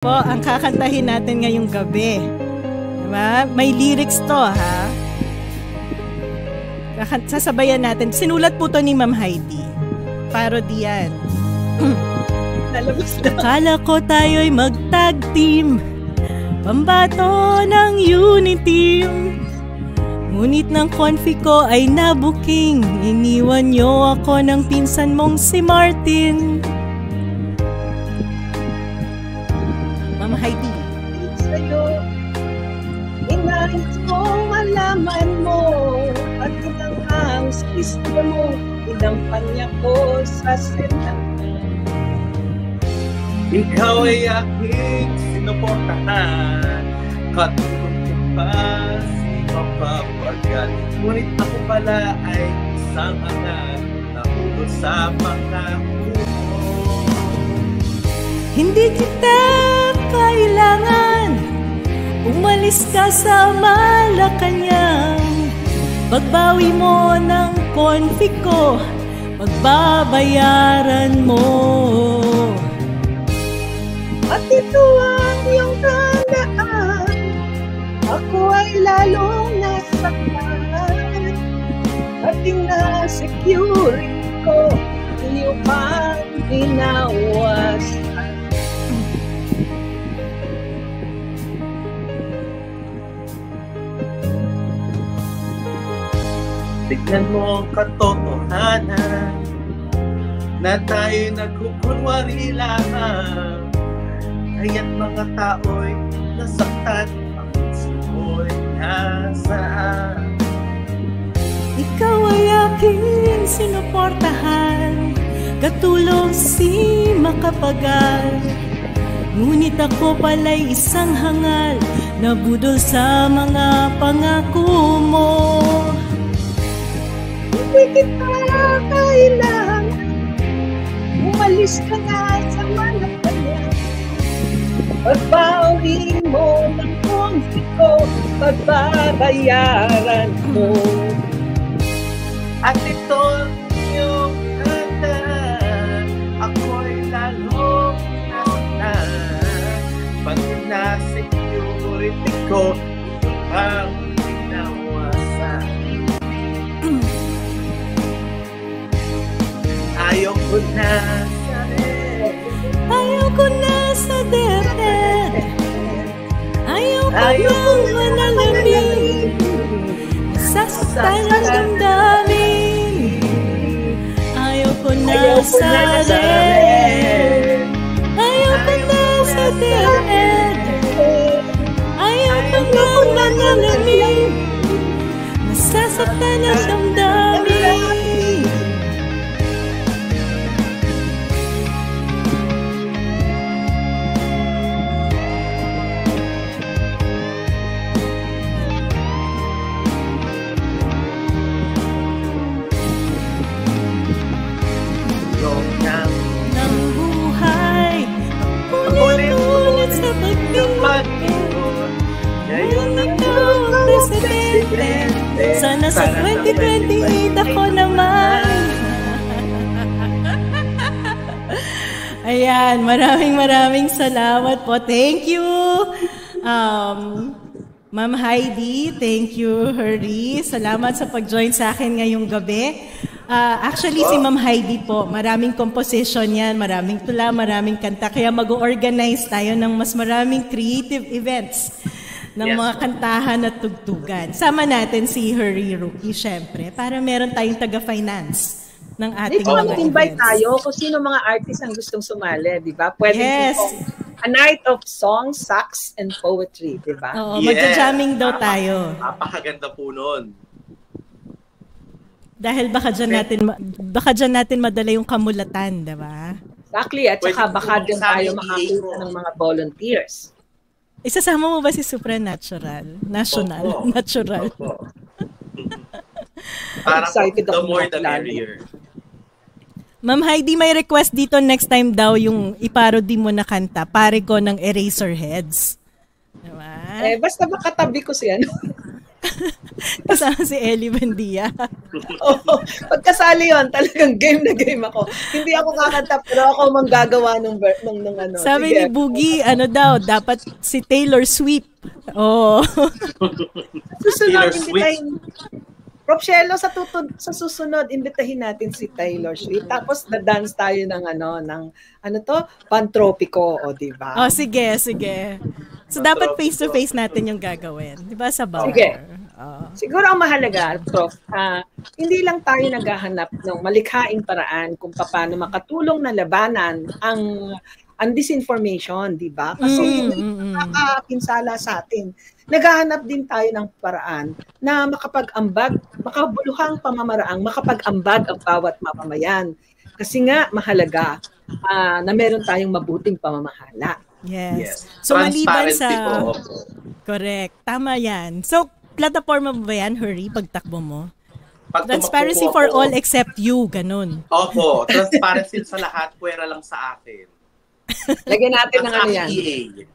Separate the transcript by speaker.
Speaker 1: po ang kakantahin natin ngayong gabi. Diba? May lyrics to, ha? Sasabayan natin. Sinulat po to ni Ma'am Heidi. Parody yan. Akala ko tayo'y mag-tag team, pambato ng Uniteam. Ngunit ng konfi ko ay nabuking, iniwan niyo ako ng pinsan mong si Martin. Ma'am Heidi.
Speaker 2: Sa'yo, inais ko malaman mo at ilang ang gusto mo, ilang panya ko sa senang.
Speaker 3: Ikaw ay aking sinuportahan, katulong ko pa si mapapagal. Ngunit ako pala ay isang angat, nahulo sa pangako mo.
Speaker 1: Hindi kita kailangan, umalis ka sa Malacanang. Pagbawi mo ng konfi ko, pagbabayaran mo.
Speaker 2: At ito ang iyong tandaan, ako ay lalong nasaktan. Ating na security ko, iyo pang binawasan.
Speaker 3: Tignan mo ang katotohanan na tayo'y nagkukunwari lamang. Kaya't mga tao'y nasaktan, ang puso mo'y nasaan.
Speaker 1: Ikaw ay aking sinuportahan, katulong si Makapagal. Ngunit ako pala'y isang hangal, nabudol sa mga pangako mo.
Speaker 2: Hindi kita kailangan, umalis ka na sa Malacanang. Pagbawi mo ng konfi ko, pagbabayaran mo.
Speaker 3: At ito ang iyong tandaan, ako'y lalong nasaktan. Pag na-security ko, ito ang binawasan. Ayaw ko na sa red,
Speaker 1: Ayaw ko na sa DepEd, ayaw ko nang manalamin, sasaktan ang damdamin. Ayaw ko na sa red, ayaw ko na sa DepEd, ayaw ko nang manalamin, masasaktan ang damdamin. Ng buhay, ulit-ulit sa pagtingin. Ngayon ikaw ang presidente, sana sa 2028 ako naman. Ayan, maraming salamat po. Thank you, Ma'am Heidi. Thank you, Hurry. Salamat sa pag-join sa akin ngayong gabi. Actually, si Ma'am Heidi po, maraming composition yan, maraming tula, maraming kanta. Kaya mag-organize tayo ng mas maraming creative events ng mga kantahan at tugtugan. Sama natin si Hurry Rookie, syempre, para meron tayong taga-finance ng ating mga events.
Speaker 2: Invite tayo kung sino mga artists ang gustong sumali, di ba? Pwede a night of songs, sax, and poetry, di ba?
Speaker 1: Oo, magja-jamming daw tayo.
Speaker 3: Napakaganda po nun.
Speaker 1: Dahil baka dyan natin madala yung kamulatan, di ba?
Speaker 2: Exactly, at saka baka din tayo makakita ng mga volunteers.
Speaker 1: Isasama mo ba si Supernatural? National?
Speaker 3: Opo.
Speaker 1: Natural?
Speaker 3: Opo. Para the more the merrier.
Speaker 1: Ma'am Heidi, may request dito next time daw yung iparody mo na kanta, pare ko ng Eraserheads. Diba?
Speaker 2: Basta makatabi ko siya.
Speaker 1: Kasama si Ellie Buendia.
Speaker 2: Oo. Pagkasali yun, talagang game na game ako. Hindi ako kakanta, pero ako manggagawa nung ano.
Speaker 1: Sabi
Speaker 2: Sige.
Speaker 1: ni Boogie, ano daw, dapat si Taylor Swift. Oh.
Speaker 2: Susunod,
Speaker 3: Taylor Swift.
Speaker 2: imbitahin. Prof. Shelo, sa susunod, imbitahin natin si Taylor Swift. Tapos, na-dance tayo ng Pantropiko, o diba?
Speaker 1: Oh, sige. So, dapat face-to-face natin yung gagawin. Di ba, sa bar?
Speaker 2: Sige. Siguro ang mahalaga, Prof, hindi lang tayo naghahanap ng malikhaing paraan kung paano makatulong na labanan ang disinformation, di ba? Kasi nakakapinsala sa atin. Naghahanap din tayo ng paraan na makabuluhang pamamaraang makapag-ambag ang bawat mamamayan. Kasi nga, mahalaga na meron tayong mabuting pamamahala.
Speaker 1: Yes. So, maliban sa...
Speaker 3: po.
Speaker 1: Correct. Tama yan. So, plataforma mo ba yan, Hurry, pagtakbo mo?
Speaker 3: Pag
Speaker 1: Transparency
Speaker 3: tumakbo
Speaker 1: for
Speaker 3: ako,
Speaker 1: all except you, ganun.
Speaker 3: Opo, transparency sa lahat, pwera lang sa akin.
Speaker 2: Lagyan natin ng ano yan.
Speaker 3: EA.